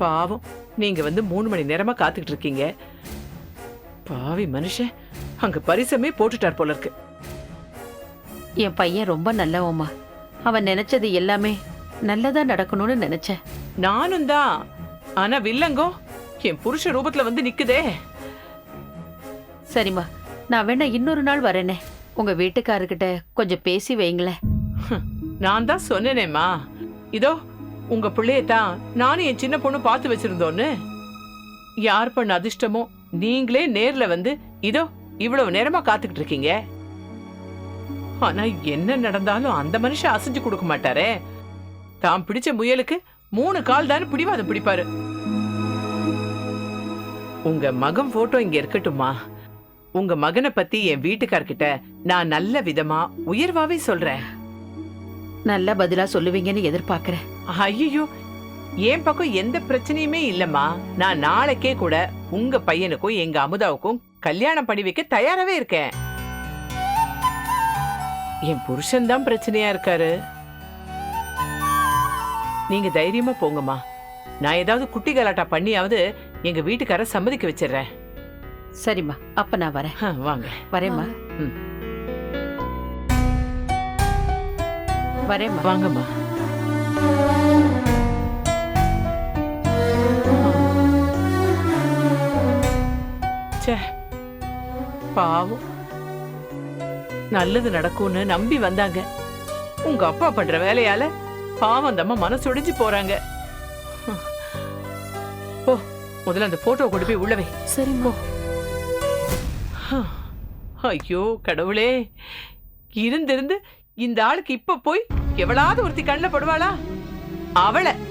பாவம், நீங்க வந்து 3 மணி நேரமா காத்துக்கிட்டு இருக்கீங்க. பாவி மனுஷன் அங்க பரிசமே போட்டுட்டார் போல இருக்கு. என் பையன் ரொம்ப நல்லவம்மா. அவன் நினைச்சது எல்லாமே நல்லதா நடக்கணும்னு நினைச்சேன். நானும் தான். ஆனா வில்லங்கோ என் புருஷ ரூபத்துல வந்து நிக்குதே. சரிம்மா, நான் வேணா இன்னொரு நாள் வரேனே. உங்க வீட்டுக்காரர்கிட்ட கொஞ்சம் பேசி வைங்களேன். நான் தான் சொன்னேனேம்மா, இதோ உங்க பிள்ளையத்தான் நானும் என் சின்ன பொண்ணு பார்த்து வச்சிருந்தோன்னு. யார் பண்ண அதிர்ஷ்டமோ நீங்களே நேர்ல வந்து இதோ இவ்வளவு நேரமா காத்துக்கிட்டு இருக்கீங்க. ஆனா என்ன நடந்தாலும் அந்த மனுஷன் அசைஞ்சு கொடுக்க மாட்டாரே. தான் பிடிச்ச முயலுக்கு 3 கால் தானே பிடிவாதம் பிடிப்பாரு. உங்க மகன் போட்டோ இங்க இருக்கட்டுமா? உங்க மகனை பத்தி என் வீட்டுக்கார்கிட்ட நான் நல்ல விதமா உயர்வாவே சொல்றேன். நல்ல பதிலா சொல்லுவீங்கன்னு எதிர்பார்க்கிறேன். ஐயோ, என் பக்கம் எந்த பிரச்சனையுமே இல்லம்மா. நான் நாளைக்கே கூட உங்க பையனுக்கும் எங்க அமுதாவுக்கும் கல்யாணம் பண்ணி வைக்க தயாராவே இருக்கேன். என் புருஷன் தான் பிரச்சனையா இருக்காரு. நீங்க தைரியமா போங்கம்மா. நான் ஏதாவது குட்டி கலாட்டா பண்ணியாவது எங்க வீட்டுக்கார சம்மதிக்க வச்சிடுறேன். சரிம்மா, அப்ப நான் வரேன். வாங்க. வரேம்மா. வரேம்மா. வாங்கம்மா. பாவம், நல்லது நடக்கும்னு நம்பி வந்தாங்க. உங்க அப்பா பண்ற வேலையால பாவம் தம்மா மனசொடிஞ்சு போறாங்க. போ, முதல்ல அந்த போட்டோ கொண்டு போய் உள்ளவே. சரிம்மா. ஐயோ கடவுளே, இருந்திருந்து இந்த ஆளுக்கு இப்ப போய் எவளாவது ஒருத்தி கண்ணில் படுவாளா?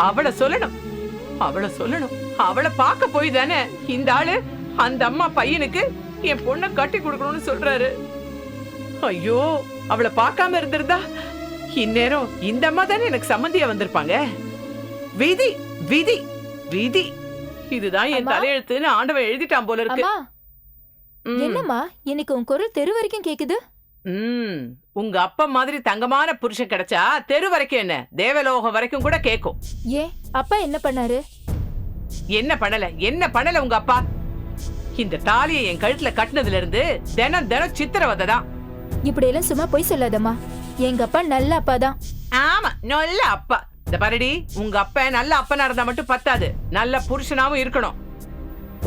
அவளை சொல்லணும், அவளை பார்க்க போய் தானே இந்த ஆளு அந்த அம்மா பையனுக்கு என் பொண்ணை கட்டி கொடுக்கணும்னு சொல்றாரு. ஐயோ, அவளை பார்க்காம இருந்திருந்தா இந்நேரம் இந்த அம்மா தானே எனக்கு சம்மந்தியா வந்திருப்பாங்க. விதி விதி விதி, இதுதான் என் தலையெழுத்துன்னு ஆண்டவன் எழுதிட்டான் போல இருக்கு. என்னம்மா இன்னைக்கு உன் குரல் தெரு வரைக்கும் கேக்குது? உங்க அப்பா மாதிரி தங்கமான புருஷன் கிடைச்சா தெரு வரைக்கும் என்ன, தேவலோகம் வரைக்கும் கூட கேக்கும். ஏன் அப்பா என்ன பண்ணாரு? என்ன பண்ணல உங்க அப்பா. இந்த தாலியை என் கழுத்துல கட்டினதுல இருந்து தினம் சித்திரவதை தான். இப்படி எல்லாம் சும்மா போய் சொல்லாதம்மா. எங்க அப்பா நல்ல அப்பா தான். ஆமா, நல்ல அப்பா. இந்த பாருடி, உங்க அப்பா நல்ல அப்பனா இருந்தா மட்டும் பத்தாது, நல்ல புருஷனாவும் இருக்கணும்.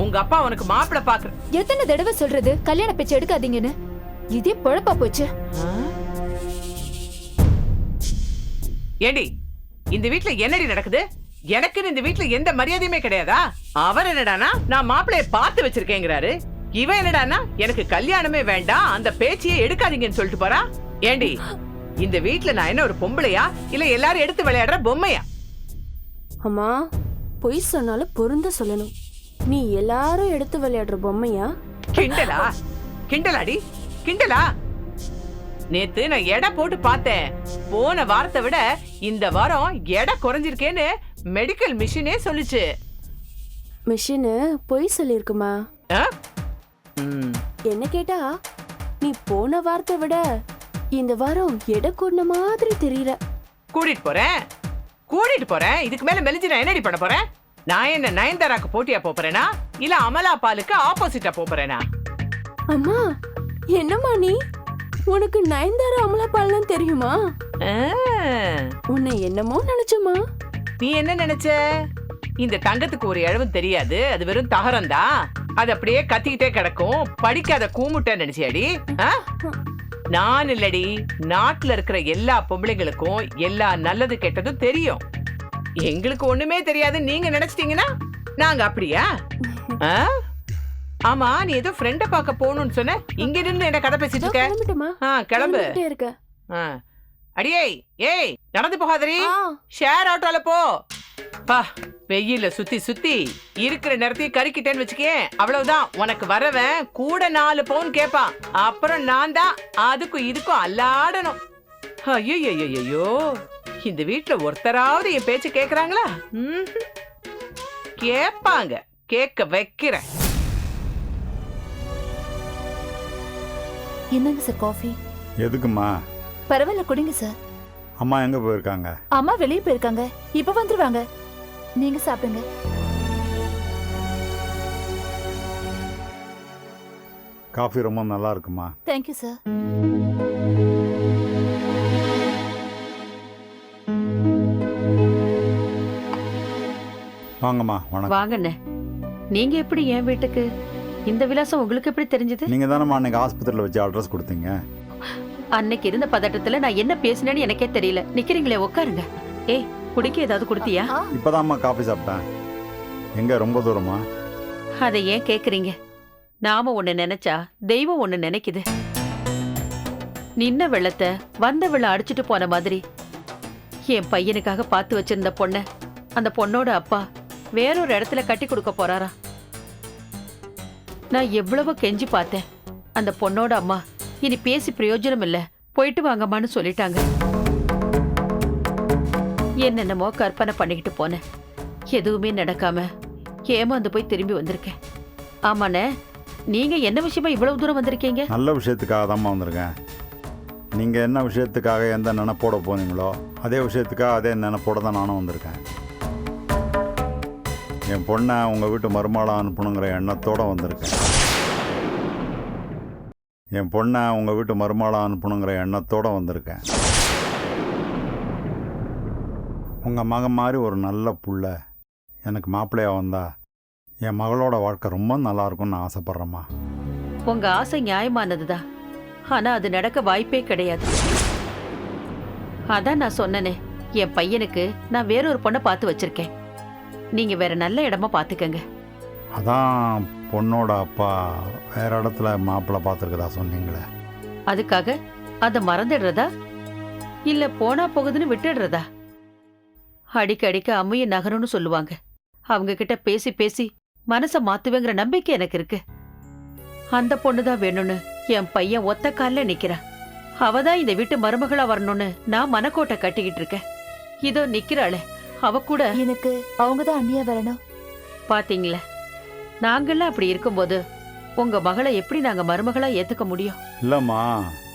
உங்க அப்பா உனக்கு மாப்பிள்ளை பாக்குற. எத்தனை தடவை சொல்றது கல்யாண பேச்சு எடுக்காதீங்கன்னு? இதே பொழப்பா போச்சு. ஏண்டி, இந்த வீட்டுல என்னடி நடக்குது? எனக்குன்னு இந்த வீட்டுல எந்த மரியாதையுமே கிடையாதா? அவர் என்னடானா நான் மாப்பிள்ளைய பார்த்து வச்சிருக்கேங்கிறாரு. இவன் என்னடானா எனக்கு கல்யாணமே வேண்டாம், அந்த பேச்சையே எடுக்காதீங்கன்னு சொல்லிட்டு போறா. ஏண்டி, இந்த வீட்டுல நான் என்ன ஒரு பொம்பளையா இல்ல எல்லாரும் எடுத்து விளையாடுற பொம்மையா? அம்மா, பொய் சொன்னாலும் பொருந்த சொல்லணும். நீ எல்லாரும் எடுத்து விளையாடுற பொம்மையா? கிண்டலாடி, கிண்டலா? நேத்து நான் எடை போட்டு பார்த்தேன். போன வாரத்தை விட இந்த வாரம் எடை குறைஞ்சிருக்கேன்னு மெடிக்கல் மிஷினே சொல்லுச்சு. மிஷினு பொய் சொல்லிருக்குமா? என்ன கேட்டா, நீ போன வாரத்தை விட இந்த வாரம் எடை கூடின மாதிரி தெரியல. கூட்டிட்டு போறேன். இதுக்கு மேல மெலிஞ்சு நான் என்னடி பண்ண போறேன்? நான் என்ன நயன்தாராக்கு போட்டியா போறேனா இல்ல அமலா பாலுக்கு ஆப்போசிட்டா போறேனா? அம்மா, என்னம்மா நீ? உனக்கு நயன்தாரா அமலா பால்லாம் தெரியுமா? உன்னை என்னமோ நினைச்சமா. நீ என்ன நினைச்ச? இந்த தங்கத்துக்கு ஒரு இழவும் தெரியாது, அது வெறும் தகரம்தான். அது அப்படியே கத்திக்கிட்டே கிடக்கும், படிக்காத கூமுட்ட நினைச்சியாடி? நான் இல்லடி, நாட்டுல இருக்கிற எல்லா பொம்பளைங்களுக்கும் எல்லா நல்லது கெட்டதும் தெரியும். எங்களுக்கு ஒண்ணுமே தெரியாது நீங்க நினைச்சிட்டீங்கன்னா நாங்க அப்படியா? ஆமா, நீ ஏதோ ஃப்ரெண்ட பார்க்க போகணும்னு சொன்ன, இங்க நின்னு என்ன கதை பேசிட்டு இருக்க? கிளம்பு. அடியே, ஏய் நடந்து போகாதரி, ஷேர் ஆட்டோல போ. பா, வெயில சுத்தி இருக்கிற நேரத்தையும் கறிக்கிட்டேன்னு வச்சுக்கே, அவ்வளவுதான். உனக்கு வரவன் கூட 4 பவுன் கேப்பான். அப்புறம் நான் தான் அதுக்கும் இதுக்கும் அல்லாடணும். ஐயோ, இந்த வீட்டுல ஒருத்தராவது என் பேச்சு கேக்குறாங்களா? கேப்பாங்க, கேட்க வைக்கிறேன். என்னங்க சார் காஃபி? எதுக்குமா? பரவாயில்ல, குடிங்க சார். அம்மா எங்கே போயிருக்காங்க? அம்மா வெளியே போயிருக்காங்க, இப்ப வந்துருவாங்க. நீங்க சாப்பிடுங்க. காஃபி ரொம்ப நல்லா இருக்குமா? Thank you sir. வாங்கம்மா. வணக்கம். வாங்கண்ணே. நீங்க எப்படி என் வீட்டுக்கு? இந்த விலாசம் உங்களுக்கு எப்படி தெரிஞ்சது? நீங்கள் தானம்மா அன்னைக்கு ஆஸ்பத்திரியில் வச்சு அட்ரஸ் கொடுத்தீங்க. அன்னைக்கு இருந்த பதட்டத்துல நான் என்ன பேசினேன்னு எனக்கே தெரியல. நிக்கிறீங்களே, உட்காருங்க. ஏய், குடிக்க ஏதாவது கொடுத்தியா? இப்போதாம்மா காஃபி சாப்பிட்டேன். எங்கே ரொம்ப தூரமா? அதை ஏன் கேக்குறீங்க? நாம ஒண்ணு நினைச்சா தெய்வம் ஒண்ணு நினைக்குது. நின்ன வெள்ளத்தை வந்த வெள்ளம் அடிச்சிட்டு போன மாதிரி என் பையனுக்காக பார்த்து வச்சிருந்த பொண்ண அந்த பொண்ணோட அப்பா வேறொரு இடத்துல கட்டி கொடுக்க போறாரா. நான் எவ்வளவோ கெஞ்சி பார்த்தேன். அந்த பொண்ணோட அம்மா இனி பேசி பிரயோஜனம் இல்ல, போயிட்டு வாங்கம்மான்னு சொல்லிட்டாங்க. என்னென்னமோ கற்பனை பண்ணிக்கிட்டு போனேன். எதுவுமே நடக்காம ஏமாந்து போய் திரும்பி வந்திருக்கேன். ஆமாண்ணே, நீங்க என்ன விஷயமா இவ்வளவு தூரம் வந்திருக்கீங்க? நல்ல விஷயத்துக்காக தான்மா வந்திருக்கேன். நீங்கள் என்ன விஷயத்துக்காக எந்த நினைப்போட போனீங்களோ அதே விஷயத்துக்காக அதே நினைப்போட தான் நானும் வந்திருக்கேன். என் பொண்ணை உங்கள் வீட்டு மருமகளாக அனுப்பணுங்கிற எண்ணத்தோடு வந்திருக்கேன். என் பொண்ணை உங்கள் வீட்டு மருமகளாக அனுப்பணுங்கிற எண்ணத்தோடு வந்திருக்கேன். உங்கள் மகன் மாதிரி ஒரு நல்ல புள்ள எனக்கு மாப்பிள்ளையாக வந்தா என் மகளோட வாழ்க்கை ரொம்ப நல்லா இருக்கும்னு நான் ஆசைப்பட்றேம்மா. உங்க ஆசை நியாயமானதுதான், ஆனா அது நடக்க வாய்ப்பே கிடையாது. அதான் நான் சொன்னனே, என் பையனுக்கு நான் வேறொரு பொண்ணை பார்த்து வச்சிருக்கேன். நீங்க வேற நல்ல இடமா பாத்துக்கங்க. அதான் பொண்ணோட அப்பா வேற இடத்துல மாப்பிள்ளை பார்த்துருக்கதா சொன்னீங்களே, அதுக்காக அதை மறந்துடுறதா இல்ல போனா போகுதுன்னு விட்டுடுறதா? அடிக்க அம்மையும் நகரும்னு சொல்லுவாங்க. அவங்க கிட்ட பேசி பேசி மனச மாத்துவேங்கிற நம்பிக்கை எனக்கு இருக்கு. அந்த பொண்ணுதான் வேணும்னு என் பையன் ஒத்த கால்ல நிக்கிறா. அவதான் இந்த வீட்டு மருமகளா வரணும்னு நான் மனக்கோட்டை கட்டிக்கிட்டு இருக்கேன். இதோ நிக்கிறாளே, அவ கூட எனக்கு அவங்கதான் அண்ணியா வரணும். பாத்தீங்களா, நாங்கெல்லாம் அப்படி இருக்கும்போது உங்க மகளை எப்படி நாங்க மருமகளா ஏத்துக்க முடியும்? இல்லைம்மா,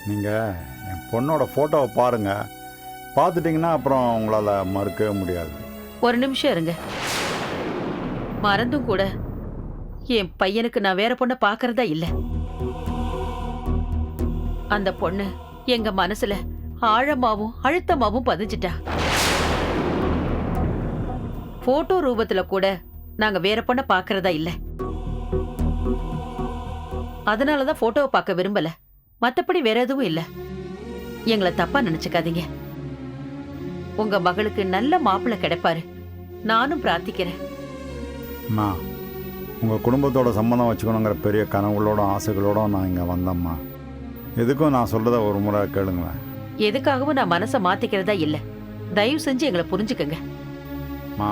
நீங்கள் என் பொண்ணோட ஃபோட்டோவை பாருங்கள். பார்த்துட்டிங்கன்னா அப்புறம் உங்களால் மறுக்கவே முடியாது. ஒரு நிமிஷம் இருங்க. மறந்தும் கூட என் பையனுக்கு நான் வேற பொண்ணை பாக்குறதா இல்ல. அந்த பொண்ணு எங்க மனசுல ஆழமாவும் அழுத்தமாவும் பதிஞ்சிட்டா. போட்டோ ரூபத்துல கூட நாங்க வேற பொண்ணை பாக்குறதா இல்ல. அதனாலதான் போட்டோவை பார்க்க விரும்பல. மத்தபடி வேற எதுவும் இல்ல. எங்களை தப்பா நினைச்சுக்காதீங்க. உங்க மகளுக்கு நல்ல மாப்பிள்ளை கிடைப்பாரு. நானும் பிரார்த்திக்கிறேன். அம்மா, உங்கள் குடும்பத்தோட சம்மந்தம் வச்சுக்கணுங்கிற பெரிய கனவுகளோட ஆசைகளோட நான் இங்கே வந்தேம்மா. எதுக்கும் நான் சொல்கிறத ஒரு முறை கேளுங்களேன். எதுக்காகவும் நான் மனசை மாத்திக்கிறதா இல்ல. தயவு செஞ்சு எங்களை புரிஞ்சுக்கங்க. மா,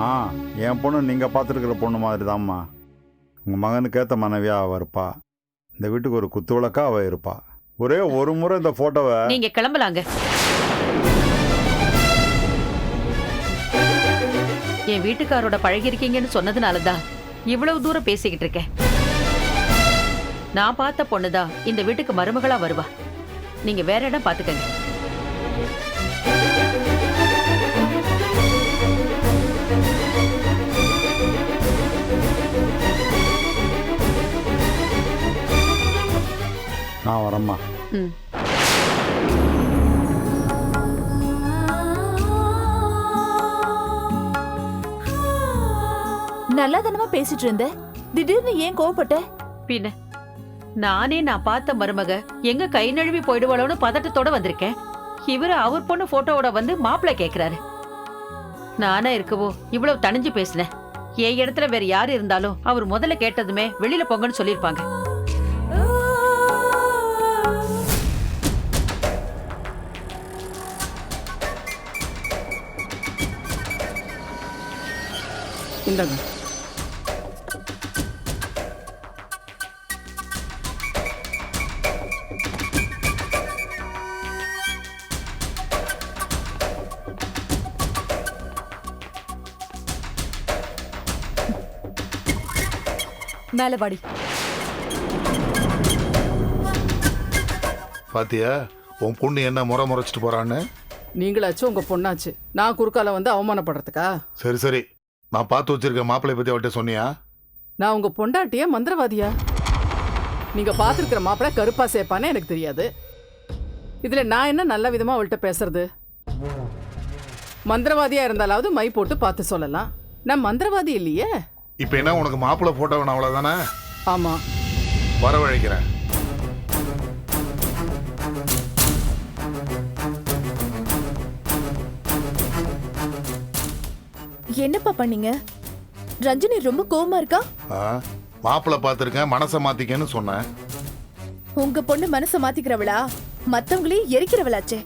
என் பொண்ணு நீங்கள் பார்த்துருக்கிற பொண்ணு மாதிரி தான்மா. உங்கள் மகனுக்கு ஏற்ற மனைவியாக அவள் இருப்பா. இந்த வீட்டுக்கு ஒரு குத்து விளக்கா அவள் இருப்பா. ஒரே ஒரு முறை இந்த ஃபோட்டோவை நீங்க கிளம்பலாங்க. என் வீட்டுக்காரோட பழகி இருக்கீங்கன்னு சொன்னதுனாலதான் இவ்வளவு தூரம் பேசிக்கிட்டு இருக்கேன். நான் பார்த்த பொண்ணுதான் இந்த வீட்டுக்கு மருமகளா வருவா. நீங்க வேற இடம் பாத்துக்கங்க. நான் வரேம்மா. ம். நல்லா தானமா பேசிட்டு இருந்த, திடீர்னு ஏன் கோவப்பட்ட? பின்ன நானே நான் பார்த்த மருமக எங்க கை நழுவி போயிடுவாளோன்னு பதட்டத்தோட வந்திருக்கேன். இவரு அவர் பொண்ணு போட்டோவோட வந்து மாப்பிள்ளை கேக்குறாரு. நானா இருக்கவோ இவ்வளவு தணிஞ்சு பேசினேன். என் இடத்துல வேற யாரு இருந்தாலும் அவர் முதல்ல கேட்டதுமே வெளியில போங்கன்னு சொல்லிருப்பாங்க. இந்தாங்க. மேல வாடி. பாத்தியா உன் பொண்ணு என்ன முறைச்சிட்டு போறான்னு? நீங்களாச்சும் உங்க பொண்ணாச்சு நான் குறுக்கால வந்து அவமானப்படுறதுக்கா? சரி சரி, நான் பார்த்து வச்சிருக்க மாப்பிள்ளை பத்தி அவட்ட சொன்னியா? நான் உங்க பொண்டாட்டியா மந்திரவாதியா? நீங்க பார்த்துருக்கிற மாப்பிள்ளை கருப்பா சேப்பானே எனக்கு தெரியாது. இதுல நான் என்ன நல்ல விதமா அவள்கிட்ட பேசுறது? மந்திரவாதியா இருந்தாலாவது மை போட்டு பார்த்து சொல்லலாம். நான் மந்திரவாதி இல்லையே. இப்ப என்ன உனக்கு மாப்பிள்ளை போட்டோ வேணும் அவ்வளவுதானே? ஆமா. வரவழைக்கிறேன். என்னப்பா பண்ணீங்க? ரஞ்சினி ரொம்ப கோவமா இருக்கா? மாப்பிள்ளை பார்த்துருக்கேன், மனசை மாத்திக்கன்னு சொன்னேன். உங்க பொண்ணு மனசை மாத்திக்கிறவளா? மத்தவங்களையும் எரிக்கிறவளாச்சே.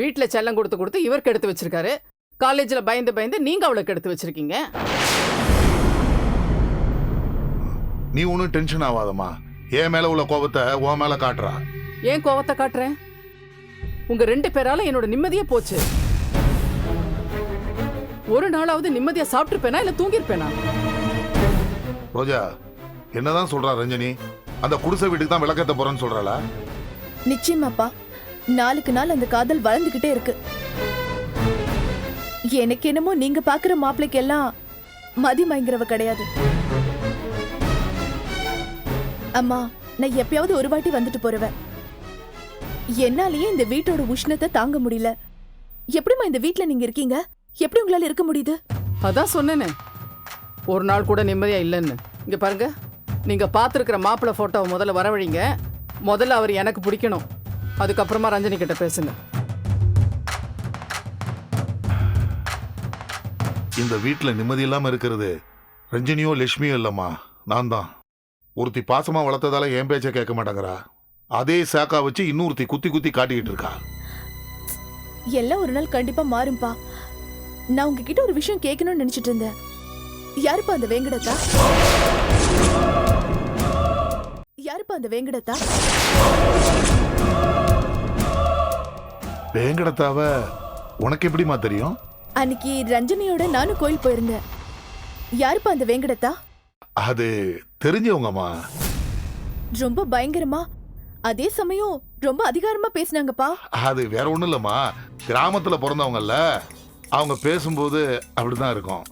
வீட்டுல செல்லம் கொடுத்து கொடுத்து இவர் கெடுத்து வச்சிருக்காரு. காலேஜ்ல பயந்து பயந்து நீங்க அவளை கெடுத்து வச்சிருக்கீங்க. நீ ஒன்னும் டென்ஷன் ஆகாதம்மா. என் மேல உள்ள கோபத்தை உன் மேல காட்டுறா. ஏன் கோவத்தை காட்டுறேன்? உங்க 2 பேரால என்னோட நிம்மதியே போச்சு. ஒரு நாளாவது நிம்மதியா சாப்பிட்டுருப்பேனா இல்ல தூங்கிருப்பேனா? ரோஜா, என்னதான் சொல்றா ரஞ்சனி? அந்த குடிசை வீட்டுக்கு தான் விளக்கத்த போறேன்னு சொல்றாளா? நிச்சயமாப்பா, நாளுக்கு நாள் அந்த காதல் வளர்ந்துகிட்டே இருக்கு. எனக்கு என்னமோ நீங்க பாக்குற மாப்பிள்ளைக்கு எல்லாம் மதி மயங்கிறவ கிடையாது. அம்மா, நான் எப்பயாவது ஒரு வாட்டி வந்துட்டு போறவ. என்னாலேயே இந்த வீட்டோட உஷ்ணத்தை தாங்க முடியல. எப்படிமா இந்த வீட்ல நீங்க இருக்கீங்க? எப்படி உங்களால இருக்க முடியுது? அதான் சொன்னேனே, ஒரு நாள் கூட நிம்மதியா இல்லைன்னு. இங்க பாருங்க, நீங்க பாத்துருக்கிற மாப்பிள்ளை போட்டோவை முதல்ல வரவழைங்க. முதல்ல அவர் எனக்கு பிடிக்கணும். அதுக்கப்புறமா ரஞ்சனி கிட்ட பேசுங்க. இந்த வீட்டுல நிம்மதி இல்லாம இருக்கிறது ரஞ்சனியோ லட்சுமியோ இல்லம்மா, நான் தான். ஒருத்தி பாசமா வளர்த்ததால என் பேச்ச கேட்க மாட்டேங்கிறா. அதே சாக்கா வச்சு இன்னொருத்தி குத்தி குத்தி காட்டிக்கிட்டு இருக்கா. எல்லாம் ஒரு நாள் கண்டிப்பா மாறும்பா. நான் உங்ககிட்ட ஒரு விஷயம் கேட்கணும்னு நினைச்சிட்டு இருந்தேன். யாருப்பா அந்த வேங்கடத்தா? யாருப்பா அந்த வேங்கடத்தா? வேங்கடத்தாவ உனக்கு எப்படிமா தெரியும்? அன்னைக்கு ரஞ்சனியோட நானும் கோயில் போயிருந்தேன். யாருப்பா அந்த வேங்கடத்தா? அது தெரிஞ்சவங்கம்மா. ரொம்ப பயங்கரமா, அதே சமயம் ரொம்ப அதிகாரமா பேசினாங்கப்பா. அது வேற ஒண்ணும் இல்லம்மா, கிராமத்துல பிறந்தவங்கல்ல, அவங்க பேசும்போது அப்படிதான் இருக்கும்.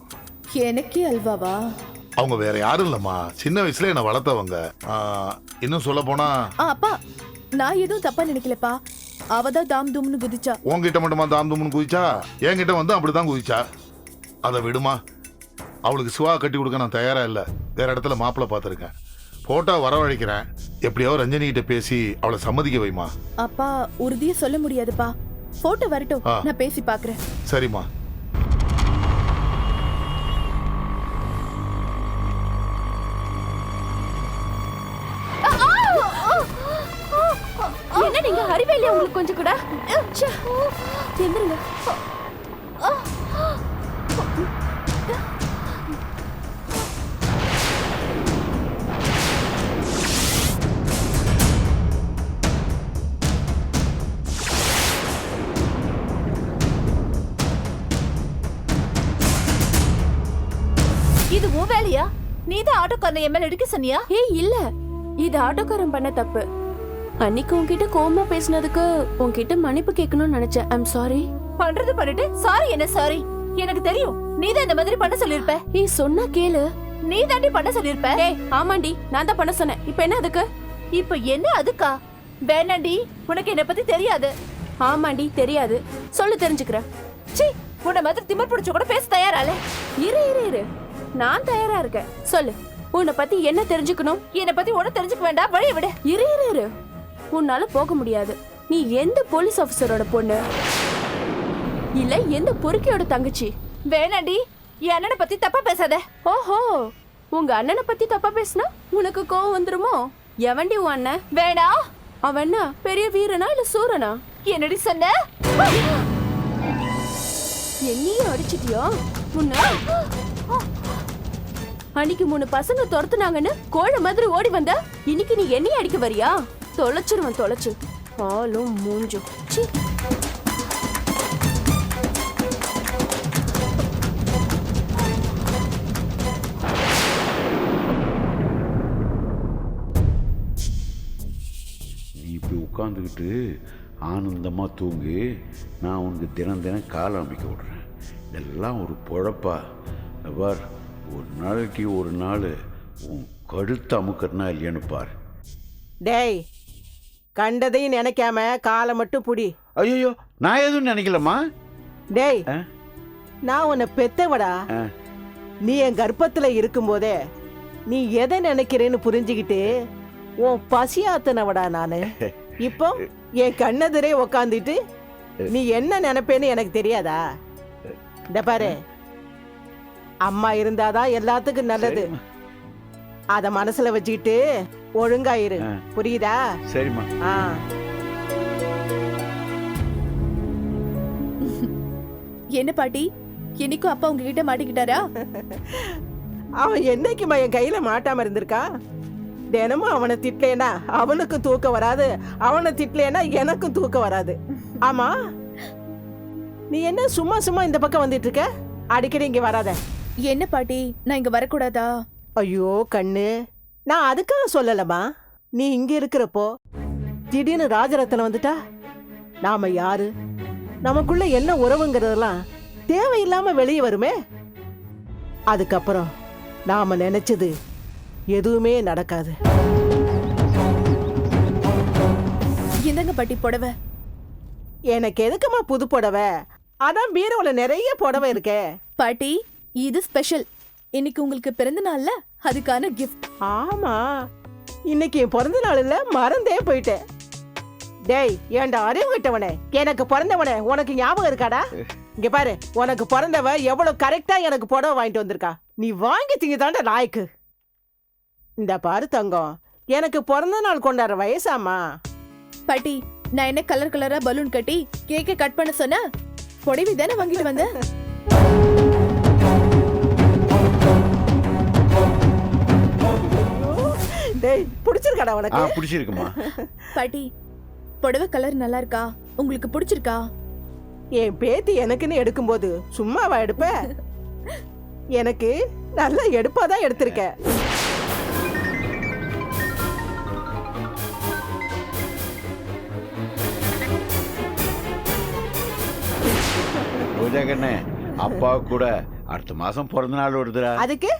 எனக்கே அல்வாவா? அவங்க வேற யாரும் இல்லம்மா, சின்ன வயசுல என்ன வளர்த்தவங்க. இன்னும் சொல்ல போனா அப்பா, நான் எதுவும் தப்பா நினைக்கலப்பா. அவதான் தாம் தூம்னு குதிச்சா. உன்கிட்ட மட்டுமா தாம் தும்னு குதிச்சா? என்கிட்ட வந்து அப்படிதான் குதிச்சா. அதை விடுமா, அவளுக்கு சிவா கட்டி கொடுக்க நான் தயாரா இல்ல. வேற இடத்துல மாப்பிள்ளை பார்த்துருக்கேன். போட்டோ வரவழைக்கிறேன். எப்படியாவது ரஞ்சனி கிட்ட பேசி அவளை சம்மதிக்க வைமா. அப்பா, உறுதியா சொல்ல முடியாதுப்பா. போட்டோ வரட்டும், நான் பேசி பாக்குறேன். சரிம்மா. என்ன நீங்க அறிவே இல்லையா உங்களுக்கு கொஞ்சம் கூட? எந்திருங்க. இது உன் வேலையா? நீதான் ஆட்டோக்காரனை என் மேல எடுக்க சொன்னியா? ஏய் இல்ல, இது ஆட்டோக்காரன் பண்ண தப்பு. அன்னைக்கு உன்கிட்ட கோவமா பேசினதுக்கு உன்கிட்ட மன்னிப்பு கேட்கணும்னு நினைச்சேன். I'm sorry. பண்றது பண்ணிட்டு சாரி என்ன சாரி? எனக்கு தெரியும் நீதான் இந்த மாதிரி பண்ண சொல்லிருப்ப. ஏய் சொன்னா கேளு. நீ தாண்டி பண்ண சொல்லிருப்ப. ஏய் ஆமாண்டி, நான் தான் பண்ண சொன்னேன். இப்ப என்ன அதுக்கு? இப்ப என்ன அதுக்கா? வேணாண்டி, உனக்கு என்ன பத்தி தெரியாது. ஆமாண்டி தெரியாது. சொல்லு, தெரிஞ்சுக்கிறேன். சீ, உன்ன மாதிரி திமிர் பிடிச்ச கூட பேச தயாரால. இரு இரு இரு, நான் தயாரா இருக்கேன். சொல்லு, உன்னை பத்தி என்ன தெரிஞ்சுக்கணும்? என்ன பத்தி ஒண்ணு தெரிஞ்சுக்க வேண்டாம், வழிய விடு. இரு இரு இரு, உன்னால போக முடியாது. நீ எந்த போலீஸ் ஆபீசரோட பொண்ணு? இல்ல எந்த பொறுக்கியோட தங்கச்சி? வேணாண்டி, என் அண்ணனை பத்தி தப்பா பேசாத. ஓஹோ, உங்க அண்ணனை பத்தி தப்பா பேசினா உனக்கு கோவம் வந்துருமோ? எவன்டி உன் அண்ணன்? வேணா. அவன் என்ன பெரிய வீரனா இல்ல சூரனா? என்னடி சொன்ன? என்னையும் அடிச்சிட்டியா? அன்னைக்கு 3 பசங்க துரத்துனாங்கன்னு கோழை மாதிரி ஓடி வந்த, இன்னைக்கு நீ என்னையும் அடிக்க வரியா? தொலைச்சிருவன் தொலைச்சு. ஆளும் மூஞ்சும். சீ. நீ இப்படி உட்காந்துக்கிட்டு ஆனந்தமாக தூங்கு. நான் உனக்கு தினம் தினம் கால் அமைக்க விட்றேன். இதெல்லாம் ஒரு பொழப்பா? பார், ஒரு நாளைக்கு ஒரு நாள் உன் கழுத்து அமுக்கிறனா இல்லையான்னு பார். டேய், கண்டதையும் நினைக்காம காலை மட்டும் புடி. ஐயோ, நான் எதுவும் நினைக்கலம்மா. டேய், ஆ? நான் உன்னை பெத்தவடா. ஆ. நீ என் கர்ப்பத்துல இருக்கும்போதே நீ எதை நினைக்கிறேன்னு புரிஞ்சுக்கிட்டு உன் பசியாத்தனவடா நானு. இப்போ என் கண்ணெதிரே உக்காந்துட்டு நீ என்ன நினைப்பேன்னு எனக்கு தெரியாதா? இந்த பாரு, அம்மா இருந்தாதான் எல்லாத்துக்கும் நல்லது. சரிம்மா. அத மனசுல வச்சுக்கிட்டு ஒழுங்காயிரு. ஆ. புரியுதா? சரிம்மா. ஆ. என்ன பாட்டி, என்னைக்கும் அப்பா உங்ககிட்ட மாட்டிக்கிட்டாரா? அவன் என்னைக்குமா என் கையில மாட்டாம இருந்திருக்கா? தினமும் அவனை திட்டலேனா அவனுக்கும் தூக்கம் வராது, அவனை திட்டலேனா எனக்கும் தூக்கம் வராது. ஆமா, நீ என்ன சும்மா சும்மா இந்த பக்கம் வந்துட்டு இருக்க? அடிக்கடி இங்க வராத. என்ன பாட்டி, நான் இங்க வரக்கூடாதா? ஐயோ கண்ணு, நான் அதுக்காக சொல்லலமா. நீ இங்க இருக்கிறப்போ திடீர்னு ராஜரத்னம் வந்துட்டா நாம யாரு, நமக்குள்ள என்ன உறவுங்கிறதெல்லாம் தேவையில்லாம வெளியே வருமே. அதுக்கப்புறம் நாம நினைச்சது எதுவுமே நடக்காது. இந்தங்க பாட்டி புடவை. எனக்கு எதுக்குமா புது புடவை? அதான் பீரோல நிறைய புடவை இருக்கே. பாட்டி, இது ஸ்பெஷல். இன்னைக்கு உங்களுக்கு பிறந்த நாள்ல அதுக்கான கிஃப்ட். ஆமா, இன்னைக்கு என் பிறந்த நாள் இல்ல, மறந்தே போயிட்டேன். டேய், ஏன்டா அறிவு கிட்டவனே, எனக்கு பிறந்தவனே உனக்கு ஞாபகம் இருக்காடா? இங்க பாரு, உனக்கு பிறந்தவ எவ்வளவு கரெக்டா எனக்கு புடவை வாங்கிட்டு வந்திருக்கா. நீ வாங்கி திங்க தாண்டா லாய்க்கு. இந்த பாரு தங்கம், எனக்கு பிறந்த நாள் கொண்டாடுற வயசாமா. பாட்டி, நான் என்ன கலர் கலரா பலூன் கட்டி கேக்க கட் பண்ண சொன்னா புடவை தானே வாங்கிட்டு வந்தேன். டேய், பிடிச்சிருக்காடா உனக்கு? பிடிச்சிருக்குமா? பாட்டி, புடவை கலர் நல்லா இருக்கா? உங்களுக்கு பிடிச்சிருக்கா? என் பேத்தி எனக்குன்னு எடுக்கும்போது சும்மாவா எடுப்ப? எனக்கு நல்ல எடுப்பாதான் எடுத்திருக்க. ரோஜா கண்ணே, அப்பா கூட அடுத்த மாசம் பிறந்த நாள் வருதுடா. அதுக்கு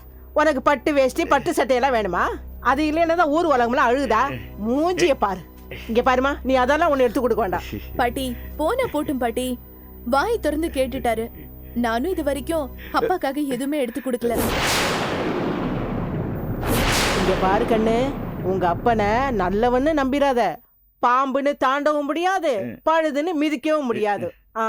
உனக்கு பட்டு வேஷ்டி பட்டு சட்டையெல்லாம் வேணுமா? அது இல்லைன்னா தான் ஊர் உலகம்லாம் அழுகுதா? மூஞ்சிய பாரு. இங்க பாருமா, நீ அதெல்லாம் ஒண்ணு எடுத்து கொடுக்க வேண்டாம். பாட்டி, போன போட்டும் பாட்டி. வாய் திறந்து கேட்டுட்டாரு. நானும் இது வரைக்கும் அப்பாக்காக எதுவுமே எடுத்து கொடுக்கல. இங்க பாரு கண்ணு, உங்க அப்பனை நல்லவன்னு நம்பிராத. பாம்புன்னு தாண்டவும் முடியாது, பழுதுன்னு மிதிக்கவும் முடியாது. ஆ.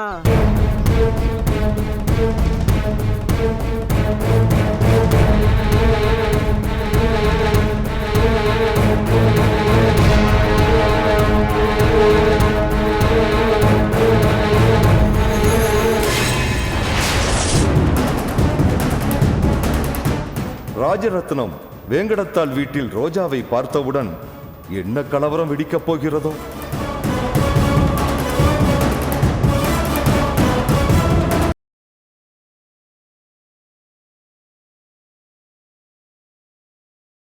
ராஜரத்னம் வேங்கடத்தால் வீட்டில் ரோஜாவை பார்த்தவுடன் என்ன கலவரம் வெடிக்கப் போகிறதோ?